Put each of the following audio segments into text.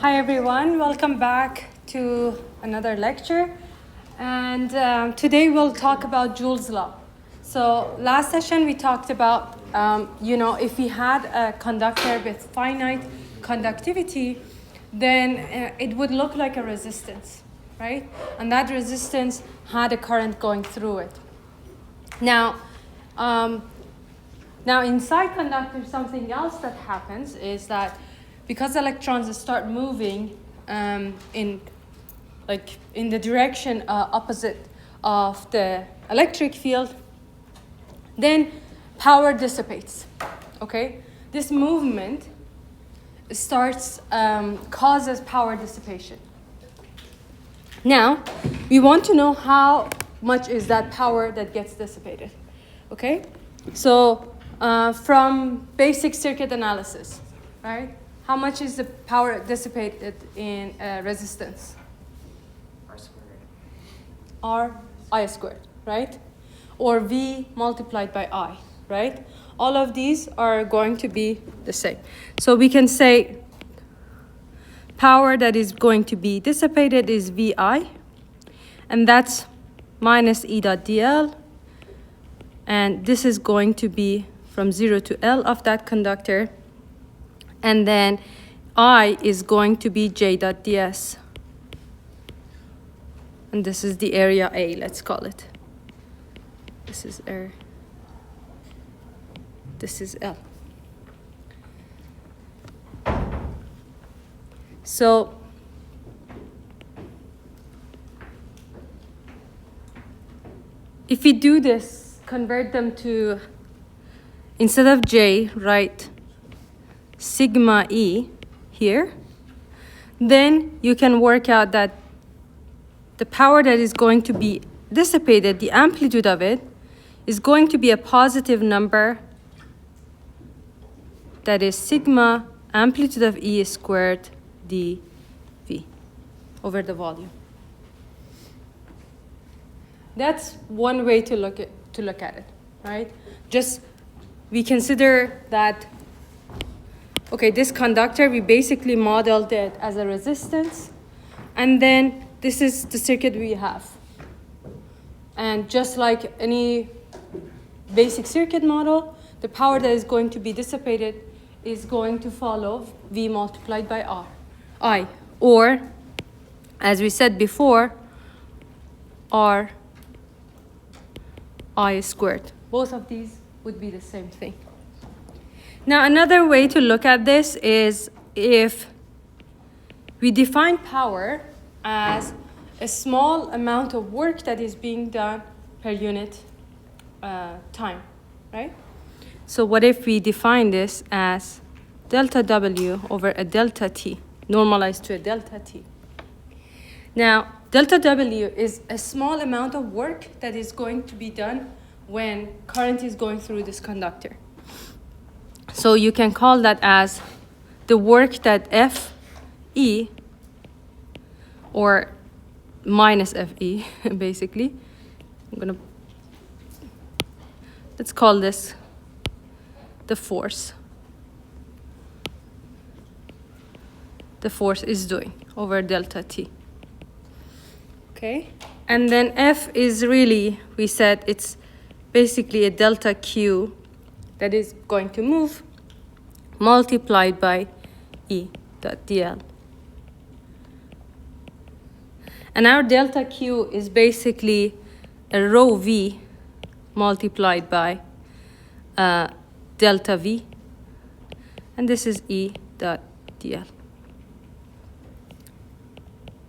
Hi everyone, welcome back to another lecture. And today we'll talk about Joule's law. So last session we talked about, if we had a conductor with finite conductivity, then it would look like a resistance, right? And that resistance had a current going through it. Now inside conductor, something else that happens is that because electrons start moving in the direction opposite of the electric field, then power dissipates. Okay, this movement causes power dissipation. Now we want to know how much is that power that gets dissipated. Okay, so from basic circuit analysis, right? How much is the power dissipated in resistance? R squared. R I squared, right? Or V multiplied by I, right? All of these are going to be the same. So we can say power that is going to be dissipated is VI, and that's minus E dot dl. And this is going to be from 0 to L of that conductor. And then I is going to be J dot ds. And this is the area A, let's call it. This is R. This is L. So if we do this, convert them to, instead of J, write sigma E here, then you can work out that the power that is going to be dissipated, the amplitude of it, is going to be a positive number that is sigma amplitude of E squared dV over the volume. That's one way to look at it, right? Just we consider that, okay, this conductor, we basically modeled it as a resistance, and then this is the circuit we have. And just like any basic circuit model, the power that is going to be dissipated is going to follow V multiplied by I. Or, as we said before, R I squared. Both of these would be the same thing. Now, another way to look at this is if we define power as a small amount of work that is being done per unit time, right? So what if we define this as delta W over a delta T, normalized to a delta T? Now, delta W is a small amount of work that is going to be done when current is going through this conductor. So you can call that as the work that FE, or minus FE, basically. Let's call this the force. The force is doing over delta T. Okay? And then F is really, we said it's basically a delta Q that is going to move multiplied by E dot dl. And our delta Q is basically a rho V multiplied by delta V. And this is E dot dl,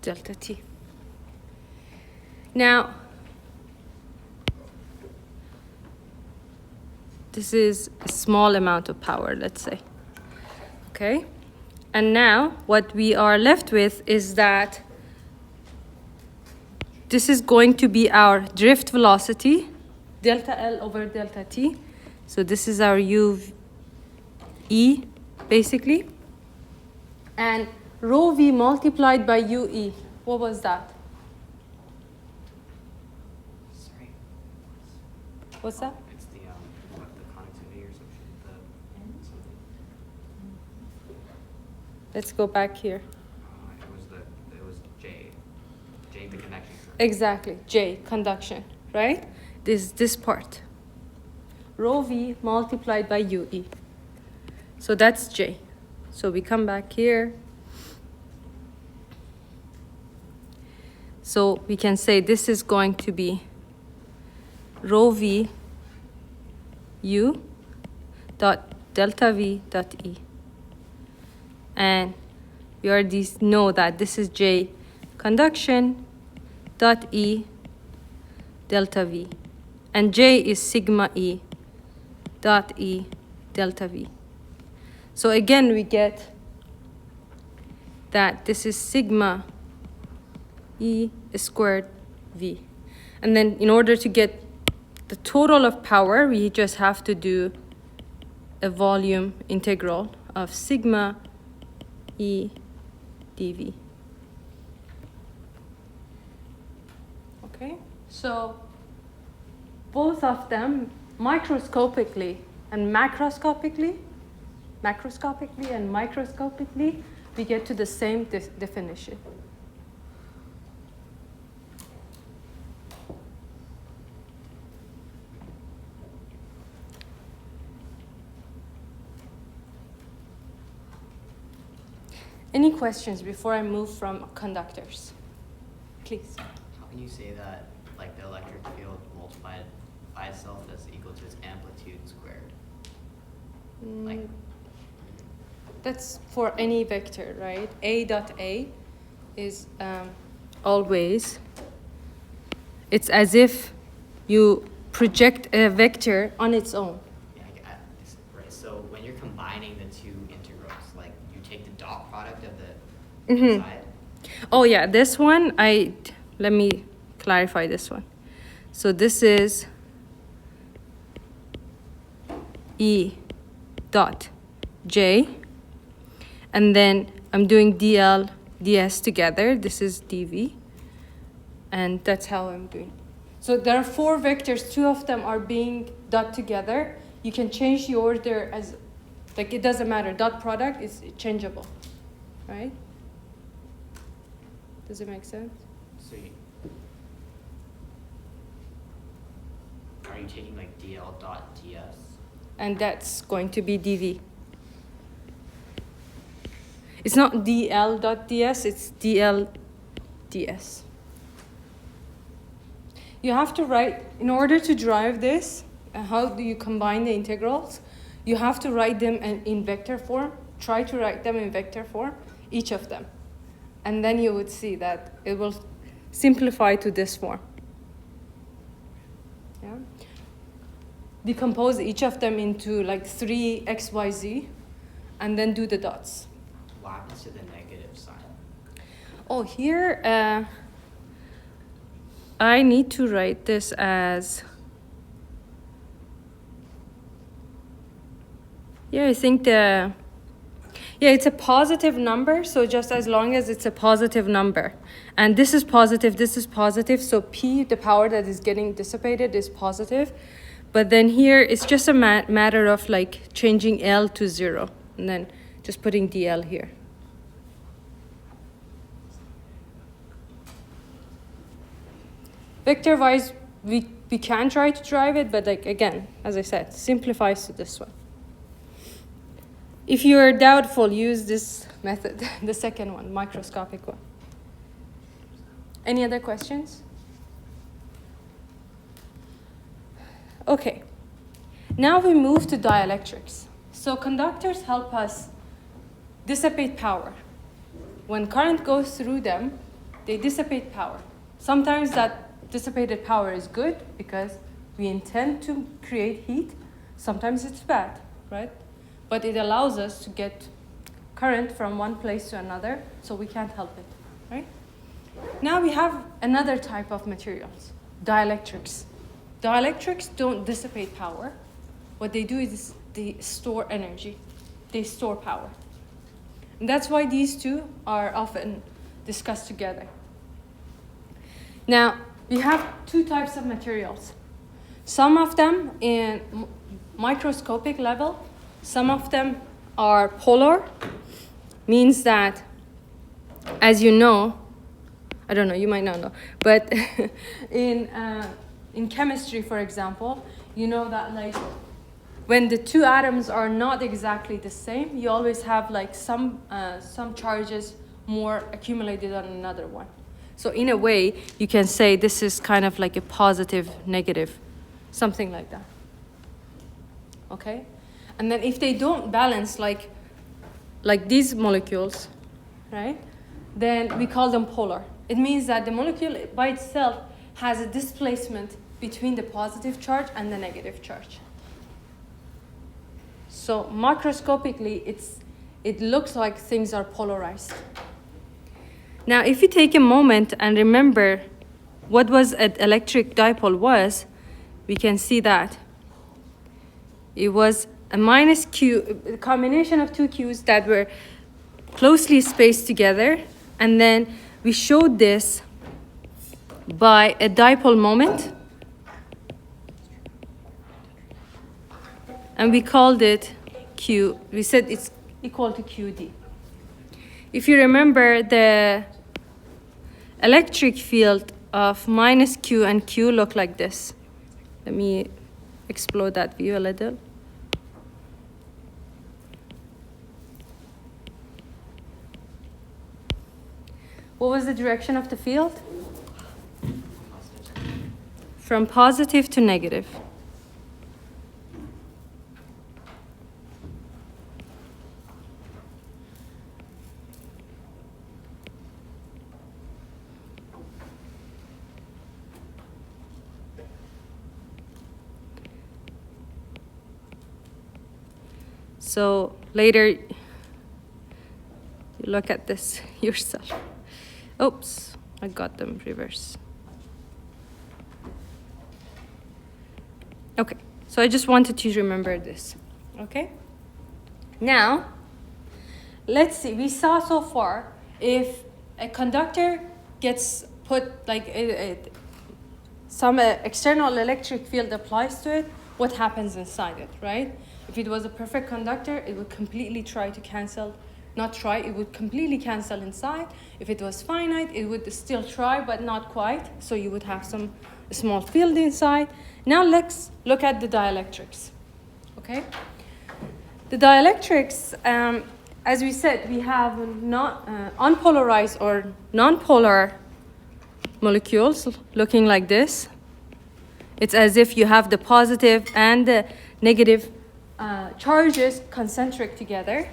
delta T. Now, this is a small amount of power, let's say. Okay? And now what we are left with is that this is going to be our drift velocity, delta L over delta T. So this is our UE, basically. And rho V multiplied by UE, what was that? Sorry. What's that? It's the connectivity or something. Let's go back here. the connection current. Exactly, J, conduction, right? This part. Rho V multiplied by UE. So that's J. So we come back here. So we can say this is going to be rho V U dot delta V dot E. And we already know that this is J conduction dot E delta V. And J is sigma E dot E delta V. So again, we get that this is sigma E squared V. And then in order to get the total of power, we just have to do a volume integral of sigma E dV. Okay, so both of them microscopically and macroscopically, and microscopically, we get to the same definition. Any questions before I move from conductors? Please. How can you say that, like, the electric field multiplied by itself is equal to its amplitude squared? Like, That's for any vector, right? A dot A is always, it's as if you project a vector on its own. yeah, right. So when you're combining the two integrals, like, you take the dot product of the inside. Oh yeah, this one, let me clarify this one. So this is E dot J, and then I'm doing DL, DS together. This is DV, and that's how I'm doing. So there are 4 vectors, 2 of them are being dot together. You can change the order as, like, it doesn't matter. Dot product is changeable, right? Does it make sense? So are you taking, like, DL dot DS? And that's going to be dv. It's not dl.ds, it's dl.ds. You have to write, in order to drive this, how do you combine the integrals? You have to write them in vector form. Try to write them in vector form, each of them. And then you would see that it will simplify to this form. Yeah? Decompose each of them into like 3 x, y, z, and then do the dots. What happens to the negative sign? Oh, here, I need to write this as, yeah, I think it's a positive number, so just as long as it's a positive number. And this is positive, so P, the power that is getting dissipated, is positive. But then here, it's just a matter of like changing L to 0, and then just putting DL here. Vector-wise, we can try to drive it, but like again, as I said, simplifies to this one. If you are doubtful, use this method, the second one, microscopic one. Any other questions? Okay, now we move to dielectrics. So conductors help us dissipate power. When current goes through them, they dissipate power. Sometimes that dissipated power is good because we intend to create heat. Sometimes it's bad, right? But it allows us to get current from one place to another, so we can't help it, right? Now we have another type of materials, dielectrics. Dielectrics don't dissipate power. What they do is they store energy. They store power. And that's why these two are often discussed together. Now, we have 2 types of materials. Some of them in microscopic level, some of them are polar, means that, as you know, I don't know, you might not know. But in chemistry, for example, you know that like when the two atoms are not exactly the same, you always have like some charges more accumulated on another one. So in a way, you can say this is kind of like a positive, negative, something like that. Okay? And then if they don't balance like these molecules, right? Then we call them polar. It means that the molecule by itself has a displacement between the positive charge and the negative charge. So macroscopically, it looks like things are polarized. Now, if you take a moment and remember what was an electric dipole was, we can see that it was a minus q, a combination of two q's that were closely spaced together, and then we showed this by a dipole moment, and we called it q. We said it's equal to qd. If you remember, the electric field of minus q and q look like this. Let me explode that view a little. What was the direction of the field? From positive to negative. So later, you look at this yourself. Oops, I got them reverse. Okay, so I just wanted to remember this, okay? Now, let's see, we saw so far if a conductor gets put, like some external electric field applies to it, what happens inside it, right? If it was a perfect conductor, it would completely try to cancel, not try, it would completely cancel inside. If it was finite, it would still try, but not quite. So you would have some small field inside. Now let's look at the dielectrics, okay? The dielectrics, as we said, we have not unpolarized or non-polar molecules looking like this. It's as if you have the positive and the negative charges concentric together,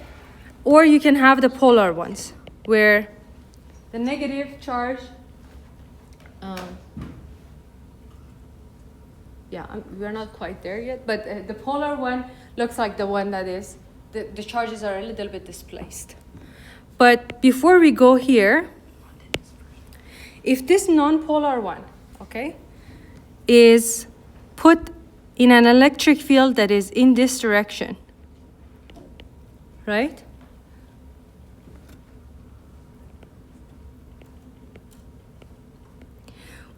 or you can have the polar ones where the negative charge, we're not quite there yet, but the polar one looks like the one that is, the charges are a little bit displaced. But before we go here, if this non-polar one, okay, is put in an electric field that is in this direction, right?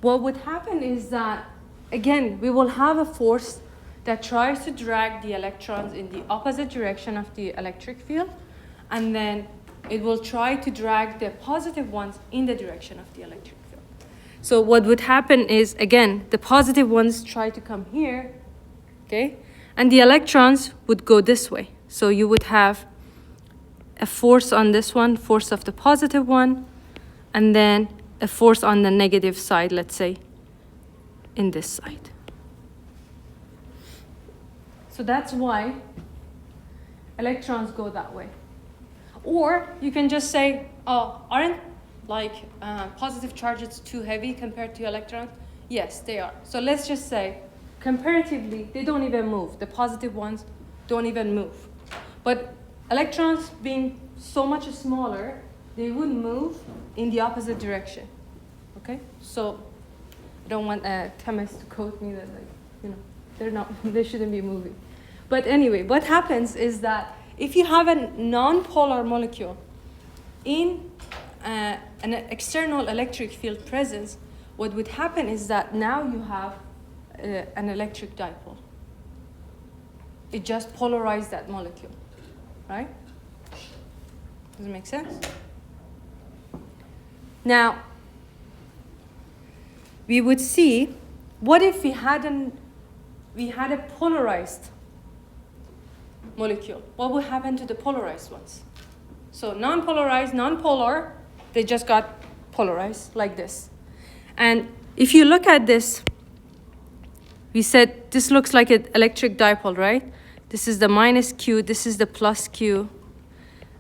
What would happen is that, again, we will have a force that tries to drag the electrons in the opposite direction of the electric field, and then it will try to drag the positive ones in the direction of the electric field. So what would happen is, again, the positive ones try to come here, okay? And the electrons would go this way. So you would have a force on this one, force of the positive one, and then a force on the negative side, let's say, in this side. So that's why electrons go that way. Or you can just say, oh, aren't like positive charges too heavy compared to electrons? Yes, they are. So let's just say, comparatively, they don't even move. The positive ones don't even move. But electrons being so much smaller, they would move in the opposite direction. Okay? So I don't want chemists to quote me that, like, you know, they shouldn't be moving. But anyway, what happens is that if you have a non-polar molecule in an external electric field presence, what would happen is that now you have an electric dipole. It just polarized that molecule, right? Does it make sense? Now, we would see, what if we had a polarized molecule? What would happen to the polarized ones? So non-polarized, non-polar, they just got polarized like this. And if you look at this, we said this looks like an electric dipole, right? This is the minus Q, this is the plus Q.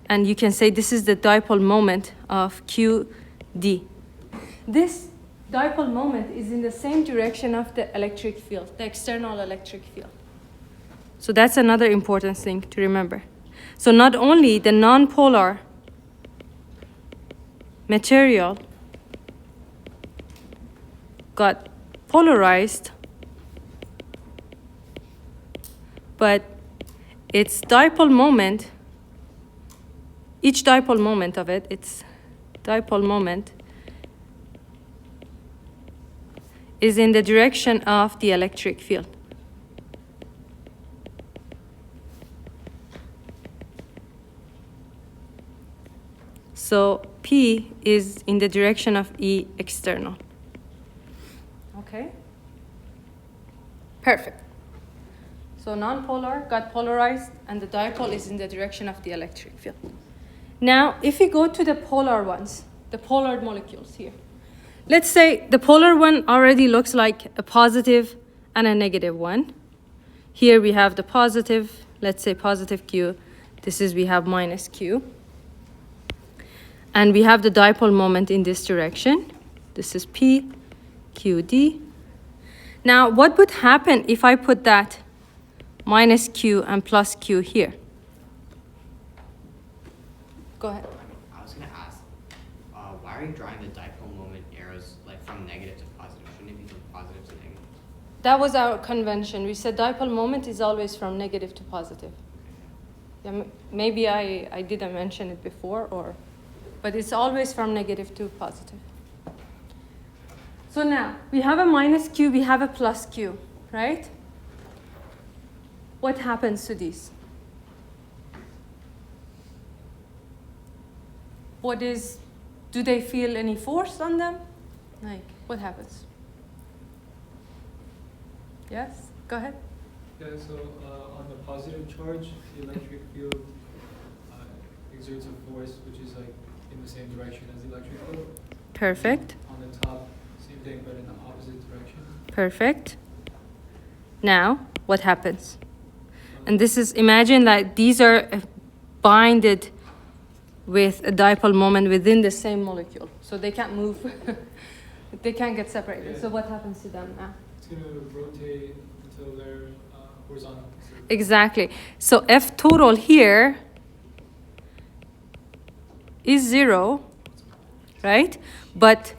And you can say this is the dipole moment of QD. This dipole moment is in the same direction of the electric field, the external electric field. So that's another important thing to remember. So not only the nonpolar material got polarized, but its dipole moment, each dipole moment of it, its dipole moment is in the direction of the electric field. So P is in the direction of E external. Okay? Perfect. So nonpolar got polarized, and the dipole is in the direction of the electric field. Now, if we go to the polar ones, the polar molecules here. Let's say the polar one already looks like a positive and a negative one. Here we have the positive, let's say positive Q. This is, we have minus Q. And we have the dipole moment in this direction. This is P, Q, D. Now, what would happen if I put that minus Q and plus Q here? Go ahead. I was going to ask, why are you drawing the dipole moment arrows like from negative to positive? Shouldn't it be from positive to negative? That was our convention. We said dipole moment is always from negative to positive. Yeah, maybe I didn't mention it before, but it's always from negative to positive. So now, we have a minus Q, we have a plus Q, right? What happens to these? Do they feel any force on them? Like, what happens? Yes, go ahead. Yeah, so on the positive charge, the electric field exerts a force which is like in the same direction as the electric field. Perfect. On the top, same thing, but in the opposite direction. Perfect. Now, what happens? And this is, imagine that these are binded with a dipole moment within the same molecule. So they can't move. They can't get separated. So what happens to them now? It's going to rotate until they're horizontal. Exactly. So F total here is 0, right? But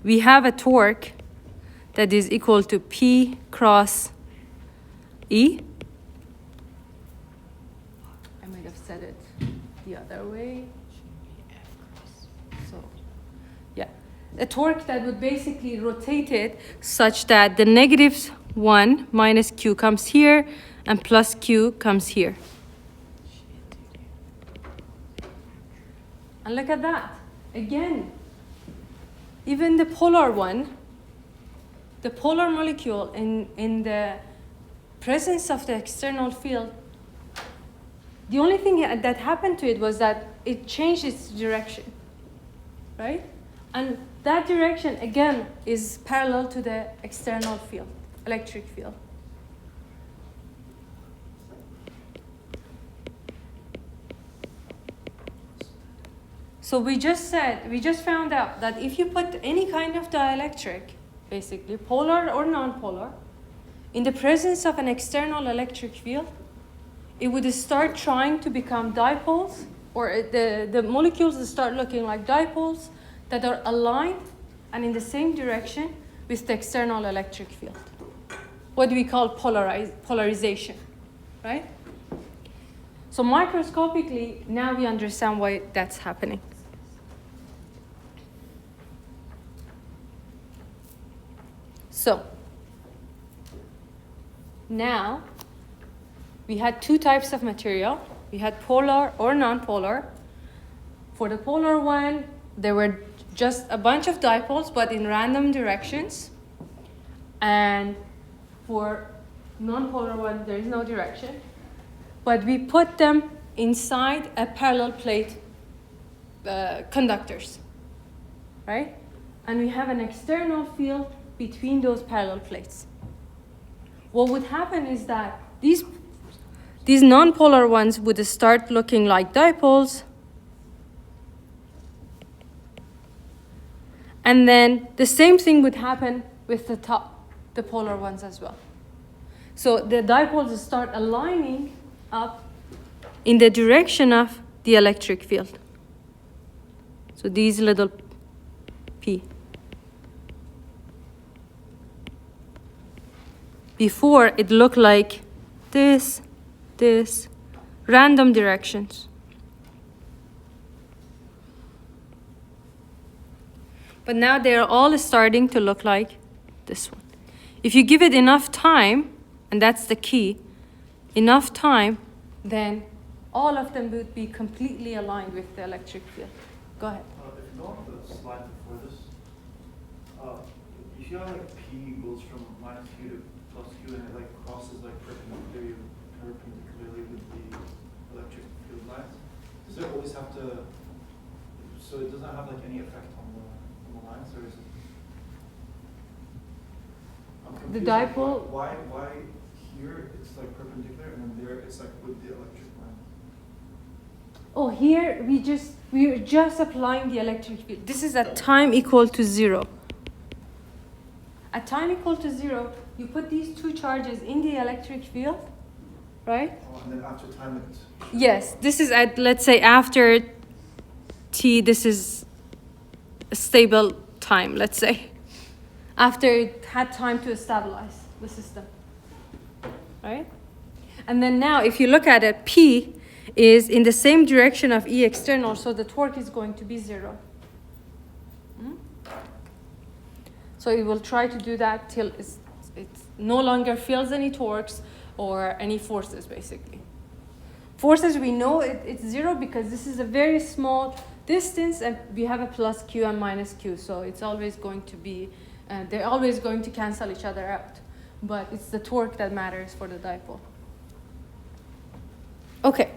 we have a torque that is equal to P cross E. I might have said it the other way. So, yeah. A torque that would basically rotate it such that the negative 1 minus Q comes here and plus Q comes here. And look at that. Again, even the polar one, the polar molecule in the presence of the external field, the only thing that happened to it was that it changed its direction, right? And that direction, again, is parallel to the external field, electric field. So we just found out that if you put any kind of dielectric, basically polar or nonpolar, in the presence of an external electric field, it would start trying to become dipoles, or the molecules start looking like dipoles that are aligned and in the same direction with the external electric field. What we call polarization, right? So microscopically, now we understand why that's happening. So now we had two types of material. We had polar or nonpolar. For the polar one, there were just a bunch of dipoles, but in random directions. and for non-polar one, there is no direction. But we put them inside a parallel plate conductors, right? And we have an external field between those parallel plates. What would happen is that these non-polar ones would start looking like dipoles. And then the same thing would happen with the polar ones as well. So the dipoles start aligning up in the direction of the electric field. So these little P. Before it looked like this, random directions. But now they're all starting to look like this one. If you give it enough time, and that's the key, enough time, then all of them would be completely aligned with the electric field. Go ahead. If you go on the slide before this, you see how like P goes from minus Q to plus Q and it like crosses like perpendicularly with the electric field lines? Does it always have to, so it doesn't have like any effect on the lines, or is it? I'm confused, The dipole. Why here it's like perpendicular and then there it's like with the electric line? Oh, here we're just applying the electric field. This is at time equal to 0. At time equal to 0, you put these two charges in the electric field, right? Oh, and then after time it's... Yes, this is at, let's say, after t, this is a stable time, let's say. After it had time to stabilize the system, right? And then now, if you look at it, P is in the same direction of E external, so the torque is going to be 0. So it will try to do that till it no longer feels any torques or any forces, basically. Forces, we know it's 0 because this is a very small distance and we have a plus Q and minus Q, so it's always going to be, they're always going to cancel each other out. But it's the torque that matters for the dipole. Okay,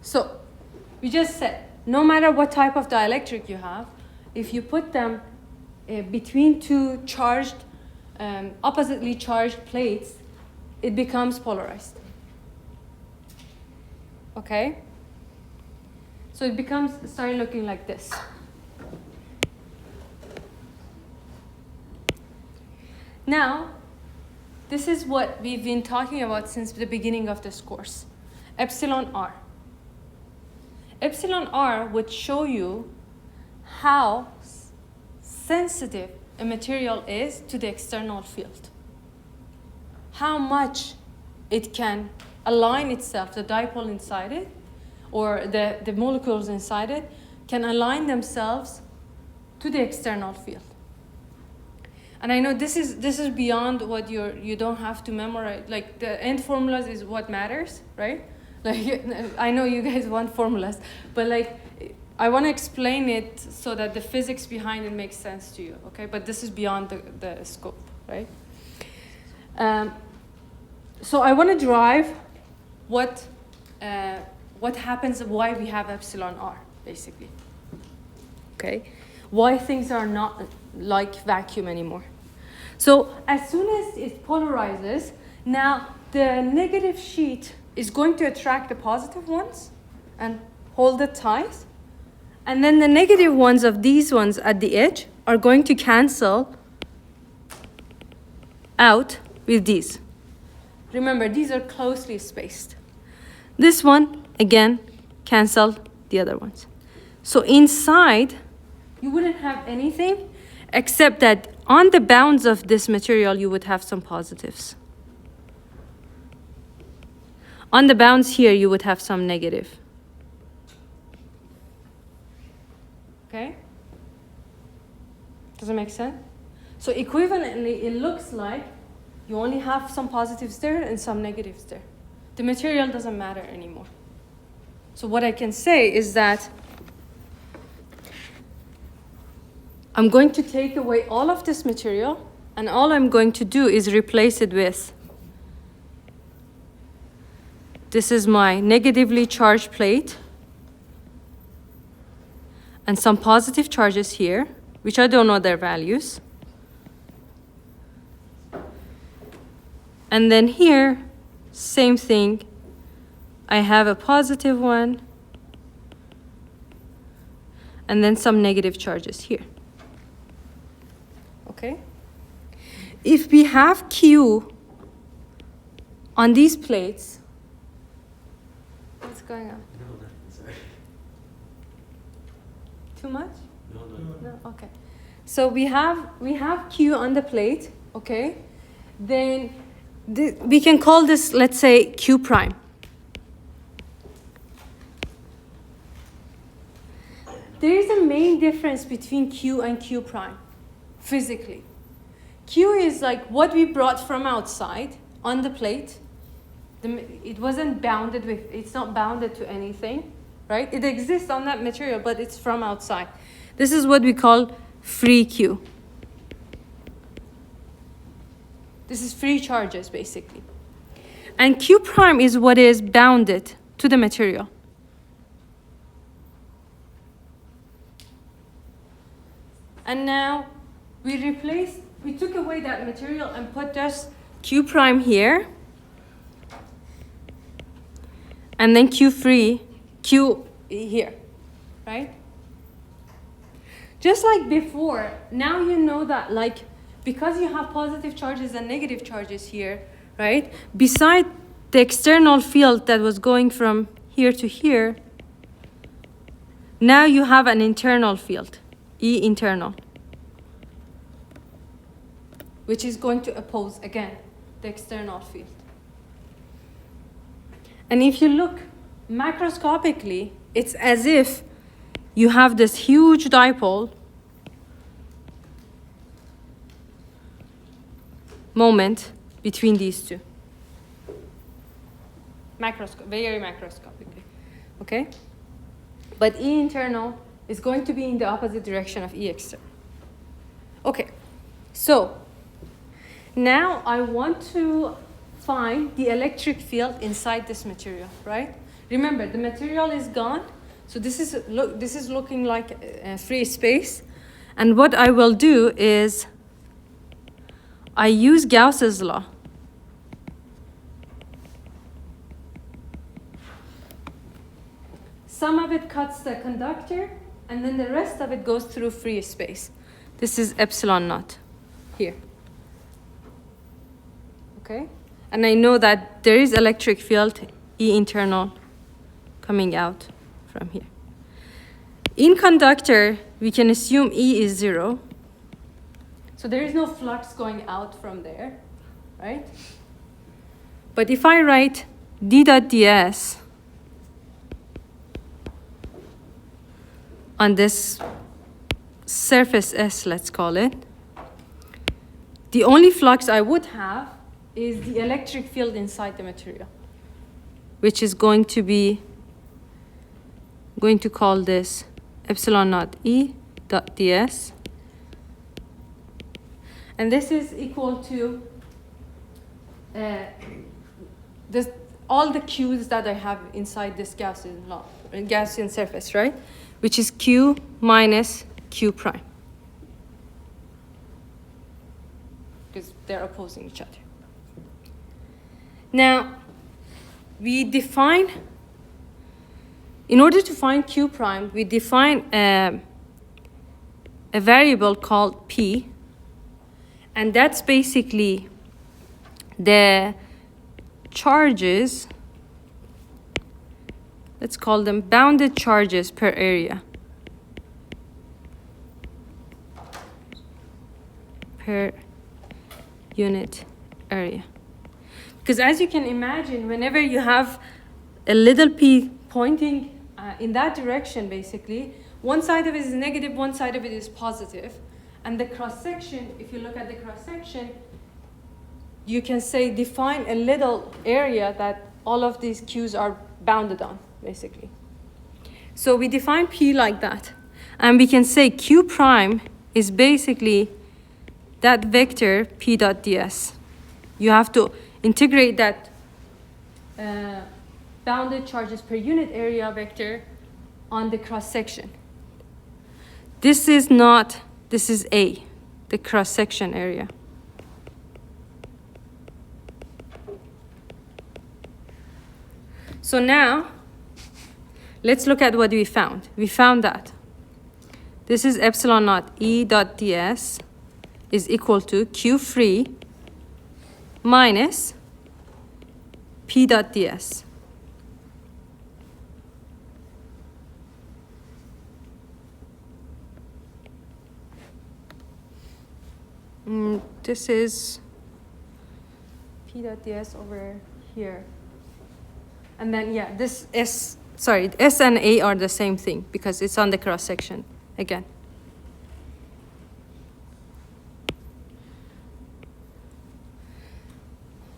so we just said, no matter what type of dielectric you have, if you put them between two charged, oppositely charged plates, it becomes polarized. Okay? So it starts looking like this. Now, this is what we've been talking about since the beginning of this course. Epsilon R. Epsilon R would show you how sensitive a material is to the external field. How much it can align itself, the dipole inside it, or the molecules inside it, can align themselves to the external field. And I know this is beyond what you don't have to memorize. Like the end formulas is what matters, right? Like I know you guys want formulas, but like I want to explain it so that the physics behind it makes sense to you, okay? But this is beyond the scope, right? So I want to drive what happens, why we have epsilon R, basically. Okay? Why things are not like vacuum anymore. So as soon as it polarizes, now the negative sheet is going to attract the positive ones and hold it tight. And then the negative ones of these ones at the edge are going to cancel out with these. Remember, these are closely spaced. This one, again, cancel the other ones. So inside, you wouldn't have anything except that on the bounds of this material, you would have some positives. On the bounds here, you would have some negative. Okay? Does it make sense? So equivalently, it looks like you only have some positives there and some negatives there. The material doesn't matter anymore. So what I can say is that I'm going to take away all of this material And all I'm going to do is replace it with, this is my negatively charged plate, and some positive charges here, which I don't know their values. And then here, same thing. I have a positive one, and then some negative charges here. Okay? If we have Q on these plates, what's going on? No, nothing, sorry. Too much? No, no. No? Okay. So we have Q on the plate, okay? Then we can call this, let's say, Q prime. There is a main difference between Q and Q prime, physically. Q is like what we brought from outside on the plate. It wasn't bounded with, it's not bounded to anything, right? It exists on that material, but it's from outside. This is what we call free Q. This is free charges, basically. And Q prime is what is bounded to the material. And now we took away that material and put this Q prime here. And then Q free, Q here, right? Just like before, now you know that, like, because you have positive charges and negative charges here, right? Beside the external field that was going from here to here, now you have an internal field, E internal, which is going to oppose, again, the external field. And if you look macroscopically, it's as if you have this huge dipole moment between these two. Very macroscopically, okay? But E internal is going to be in the opposite direction of E external. Okay, so now I want to find the electric field inside this material, right? Remember, the material is gone, so this is looking like a free space. And what I will do is I use Gauss's law. Some of it cuts the conductor, and then the rest of it goes through free space. This is epsilon naught here. Okay? And I know that there is electric field, E internal, coming out from here. In conductor, we can assume E is 0. So there is no flux going out from there, right? But if I write D dot ds on this surface S, let's call it, the only flux I would have is the electric field inside the material, which is going to call this epsilon naught E dot ds. And this is equal to all the Q's that I have inside this Gaussian surface, right? Which is Q minus Q prime. Because they're opposing each other. Now, in order to find Q prime, we define a variable called P, and that's basically the charges, let's call them bounded charges per area. Per unit area. Because as you can imagine, whenever you have a little p pointing in that direction, basically, one side of it is negative, one side of it is positive. And the cross-section, if you look at the cross-section, you can say define a little area that all of these Q's are bounded on, basically. So we define P like that. And we can say Q prime is basically that vector P dot ds. You have to integrate that bounded charges per unit area vector on the cross section. This is not, this is A, the cross section area. So now, let's look at what we found. We found that this is epsilon naught E dot ds is equal to Q free minus P dot ds. This is P dot ds over here. And then, yeah, this S, sorry, S and A are the same thing because it's on the cross section again.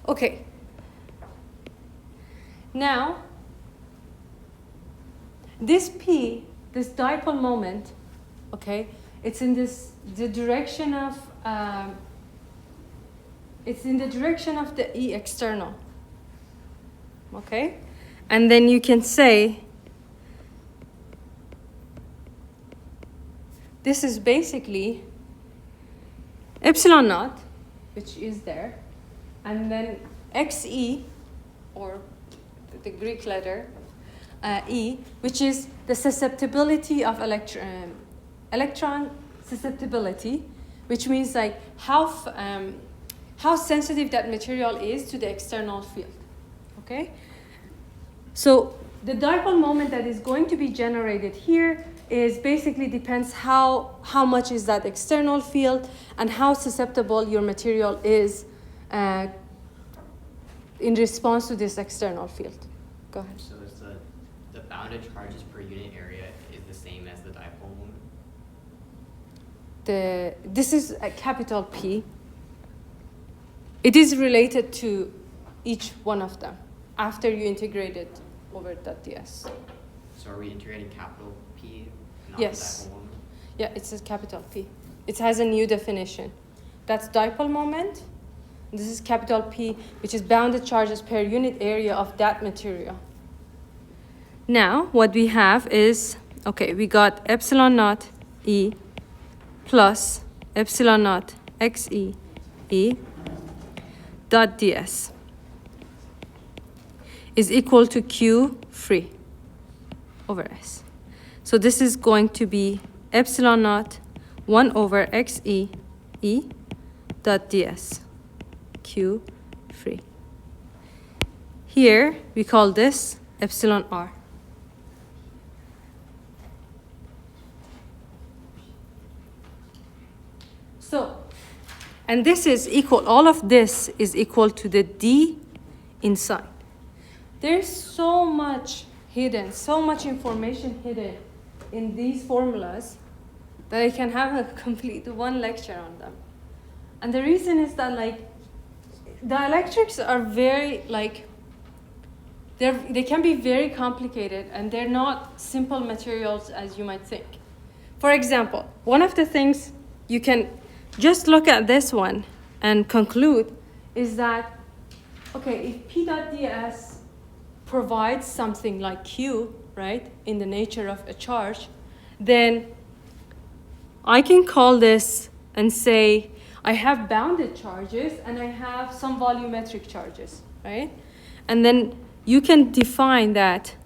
Okay. Now, this P, this dipole moment, okay, it's in the direction of the E external. Okay? And then you can say this is basically epsilon naught, which is there, and then xe, or the Greek letter E, which is the susceptibility of electron susceptibility, which means like how sensitive that material is to the external field. Okay? So the dipole moment that is going to be generated here is basically depends how much is that external field and how susceptible your material is in response to this external field. Go ahead. So is the bounded charges per unit area is the same as the dipole moment? This is a capital P. It is related to each one of them after you integrate it over that ds. So are we integrating capital P, not Yes. the dipole moment? Yeah, it's a capital P. It has a new definition. That's dipole moment. This is capital P, which is bounded charges per unit area of that material. Now, what we have is, okay, we got epsilon naught E plus epsilon naught xe E dot ds is equal to Q free over S. So this is going to be epsilon naught 1 over xe E dot ds, Q free. Here, we call this epsilon r. So, and this is equal, all of this is equal to the D inside. There's so much hidden, so much information hidden in these formulas that I can have a complete one lecture on them. And the reason is that like dielectrics are very like they can be very complicated and they're not simple materials as you might think. For example, one of the things you can just look at this one and conclude is that, okay, if P dot ds provides something like Q, right, in the nature of a charge, then I can call this and say I have bounded charges and I have some volumetric charges, right? And then you can define that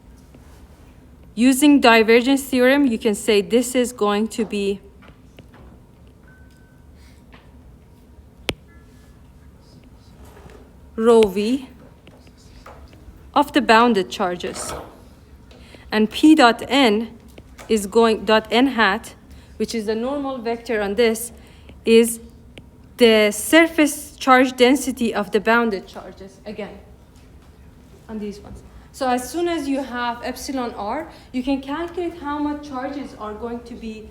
using divergence theorem. You can say this is going to be rho v of the bounded charges, and P dot n is going dot n hat, which is the normal vector on this, is the surface charge density of the bounded charges again on these ones. So as soon as you have epsilon r, you can calculate how much charges are going to be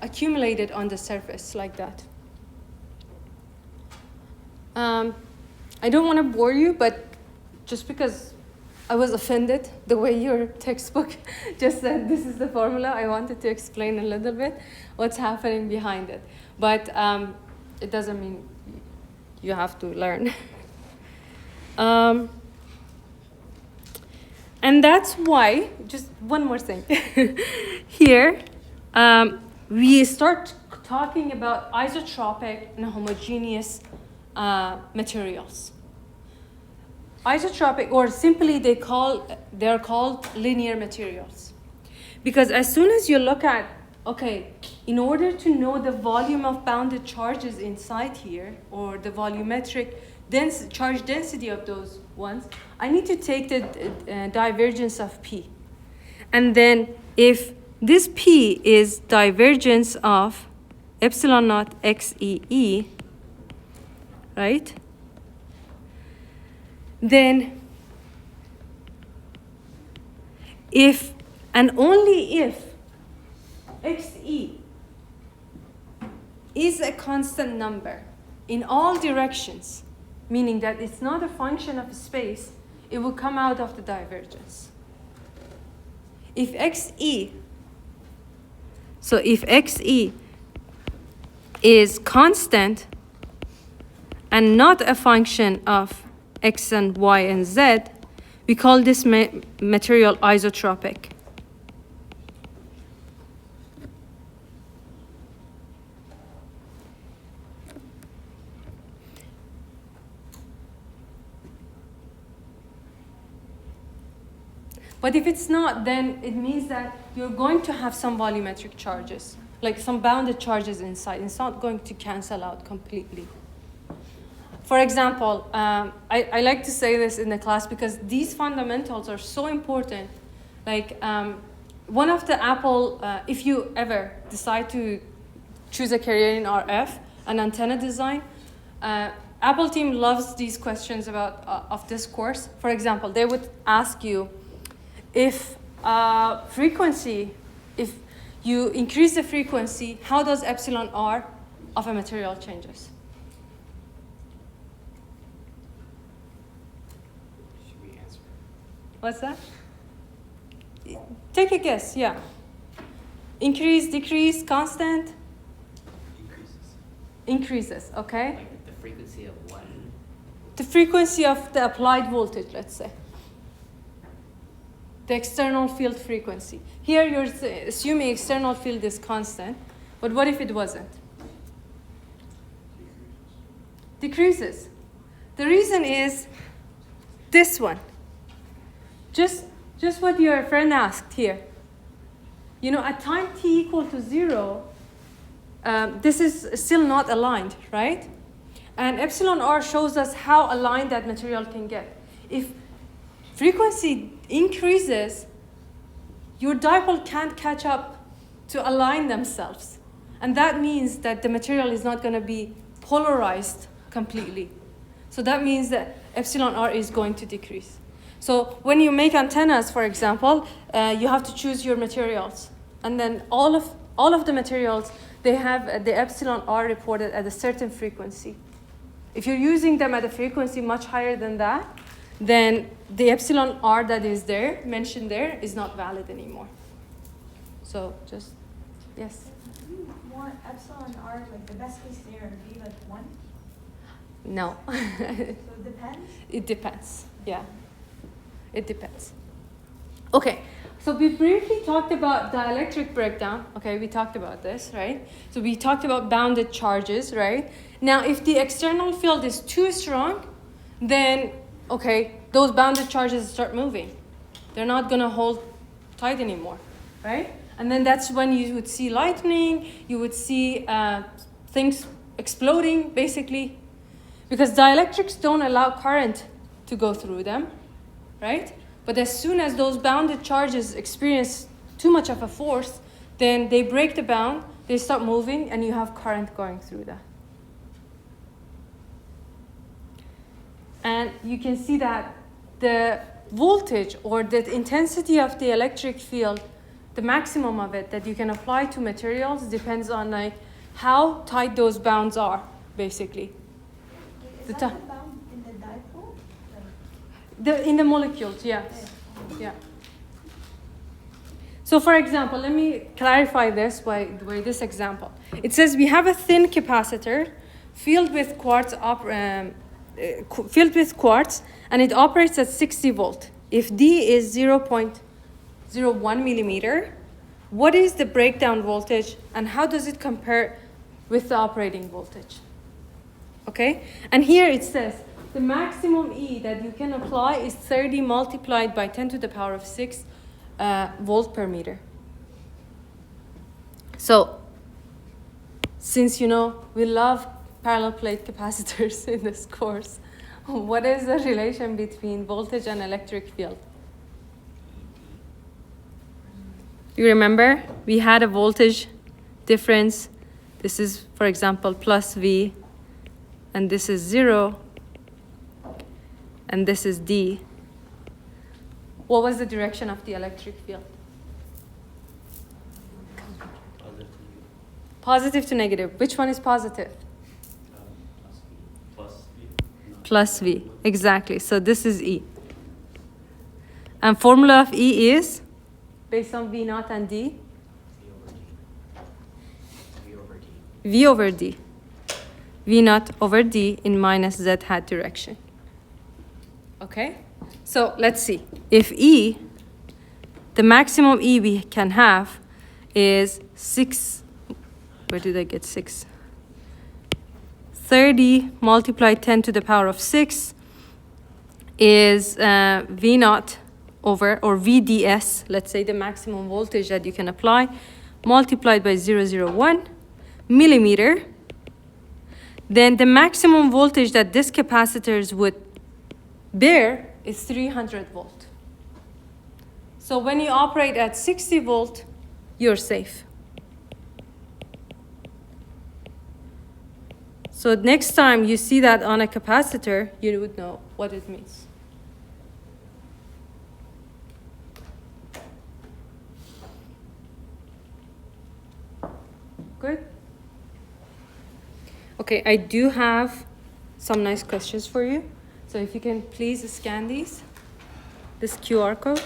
accumulated on the surface like that. I don't want to bore you, but just because I was offended the way your textbook just said this is the formula, I wanted to explain a little bit what's happening behind it. But it doesn't mean you have to learn. And that's why, just one more thing. Here, we start talking about isotropic and homogeneous materials. Isotropic, or simply they're called linear materials. Because as soon as you look at, okay, in order to know the volume of bounded charges inside here, or the volumetric charge density of those ones, I need to take the divergence of P. And then if this P is divergence of epsilon naught xEE, right? Then if and only if XE is a constant number in all directions, meaning that it's not a function of space, it will come out of the divergence. If XE, so if XE is constant and not a function of X and Y and Z, we call this material isotropic. But if it's not, then it means that you're going to have some volumetric charges, like some bounded charges inside. It's not going to cancel out completely. For example, I like to say this in the class because these fundamentals are so important. Like one of the Apple, if you ever decide to choose a career in RF and antenna design, Apple team loves these questions about of this course. For example, they would ask you, if frequency, if you increase the frequency, how does epsilon r of a material changes? Should we answer? What's that? Take a guess, yeah. Increase, decrease, constant? Increases. Increases, okay. Like the frequency of what? The frequency of the applied voltage, let's say. The external field frequency. Here you're assuming external field is constant, but what if it wasn't? Decreases. The reason is this one. Just what your friend asked here. You know, at time t equal to 0, this is still not aligned, right? And epsilon r shows us how aligned that material can get. If frequency increases, your dipole can't catch up to align themselves. And that means that the material is not going to be polarized completely. So that means that epsilon r is going to decrease. So when you make antennas, for example, you have to choose your materials. And then all of the materials, they have the epsilon r reported at a certain frequency. If you're using them at a frequency much higher than that, then the epsilon r that is there, mentioned there, is not valid anymore. So just, yes? Do you want epsilon r, like the best case scenario, to be like 1? No. So it depends? It depends, yeah. It depends. Okay, so we briefly talked about dielectric breakdown. Okay, we talked about this, right? So we talked about bounded charges, right? Now, if the external field is too strong, then, okay, those bounded charges start moving. They're not going to hold tight anymore, right? And then that's when you would see lightning, you would see things exploding, basically, because dielectrics don't allow current to go through them, right? But as soon as those bounded charges experience too much of a force, then they break the bound, they start moving, and you have current going through that. And you can see that the voltage or the intensity of the electric field, the maximum of it that you can apply to materials depends on like how tight those bounds are, basically. Is The that ti- the bound in the dipole? Like, In the molecules, yes. Yeah. So for example, let me clarify this by this example. It says we have a thin capacitor filled with quartz, and it operates at 60 volt. If D is 0.01 millimeter, what is the breakdown voltage and how does it compare with the operating voltage? Okay, and here it says the maximum E that you can apply is 30 multiplied by 10 to the power of 6 volt per meter. So, since you know we love parallel plate capacitors in this course, what is the relation between voltage and electric field? You remember we had a voltage difference. This is, for example, plus V, and this is 0, and this is D. What was the direction of the electric field? Positive to negative. Which one is positive? Plus V. Exactly. So this is E. And formula of E is based on V naught and D? V over D. V naught over D in minus Z hat direction. Okay? So let's see. If E, the maximum E we can have is 6. Where did I get 6? 30 multiplied 10 to the power of 6 is V naught over, or VDS, let's say the maximum voltage that you can apply, multiplied by 0.001 millimeter. Then the maximum voltage that this capacitors would bear is 300 volt. So when you operate at 60 volt, you're safe. So next time you see that on a capacitor, you would know what it means. Good? Okay, I do have some nice questions for you. So if you can please scan these, this QR code.